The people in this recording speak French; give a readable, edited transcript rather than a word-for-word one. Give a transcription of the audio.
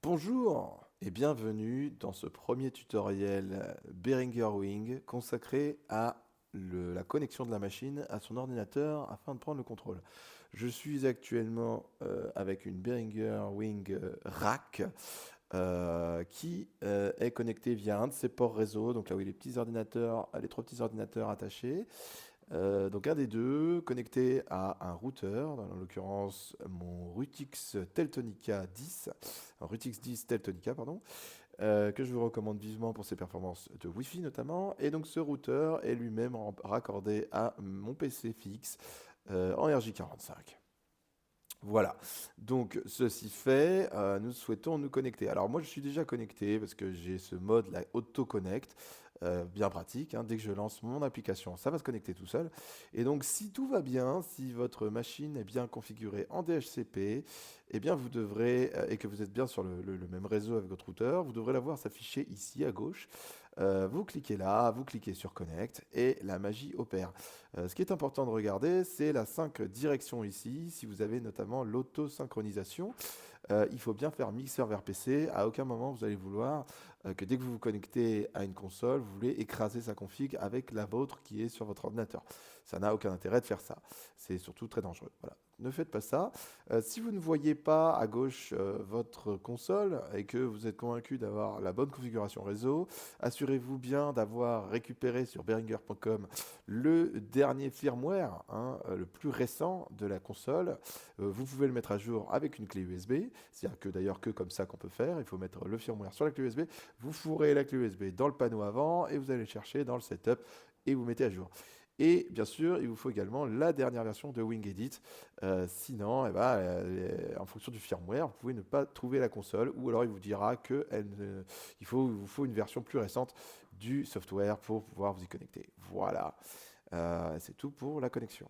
Bonjour et bienvenue dans ce premier tutoriel Behringer Wing consacré à la connexion de la machine à son ordinateur afin de prendre le contrôle. Je suis actuellement avec une Behringer Wing Rack qui est connectée via un de ses ports réseau, donc là où il y a les petits ordinateurs, les trois petits ordinateurs attachés. Donc un des deux connecté à un routeur, en l'occurrence mon Rutix Teltonika 10, un Rutix 10 Teltonika pardon, que je vous recommande vivement pour ses performances de Wi-Fi notamment. Et donc ce routeur est lui-même raccordé à mon PC fixe en RJ45. Voilà, donc ceci fait, nous souhaitons nous connecter. Alors moi je suis déjà connecté parce que j'ai ce mode là auto-connect, bien pratique, hein. Dès que je lance mon application, ça va se connecter tout seul. Et donc si tout va bien, si votre machine est bien configurée en DHCP, eh bien vous devrez, et que vous êtes bien sur le même réseau avec votre routeur, vous devrez la voir s'afficher ici à gauche. Vous cliquez là, vous cliquez sur Connect et la magie opère. Ce qui est important de regarder, c'est la 5 directions ici, si vous avez notamment l'auto-synchronisation. Il faut bien faire mixeur vers PC. À aucun moment vous allez vouloir que dès que vous vous connectez à une console, vous voulez écraser sa config avec la vôtre qui est sur votre ordinateur. Ça n'a aucun intérêt de faire ça. C'est surtout très dangereux. Voilà. Ne faites pas ça. Si vous ne voyez pas à gauche votre console et que vous êtes convaincu d'avoir la bonne configuration réseau, assurez-vous bien d'avoir récupéré sur behringer.com le dernier firmware, hein, le plus récent de la console. Vous pouvez le mettre à jour avec une clé USB. C'est-à-dire que d'ailleurs que comme ça qu'on peut faire. Il faut mettre le firmware sur la clé USB. Vous fourrez la clé USB dans le panneau avant et vous allez chercher dans le setup et vous mettez à jour. Et bien sûr, il vous faut également la dernière version de WingEdit. Sinon, en fonction du firmware, vous pouvez ne pas trouver la console ou alors il vous dira il vous faut une version plus récente du software pour pouvoir vous y connecter. Voilà, c'est tout pour la connexion.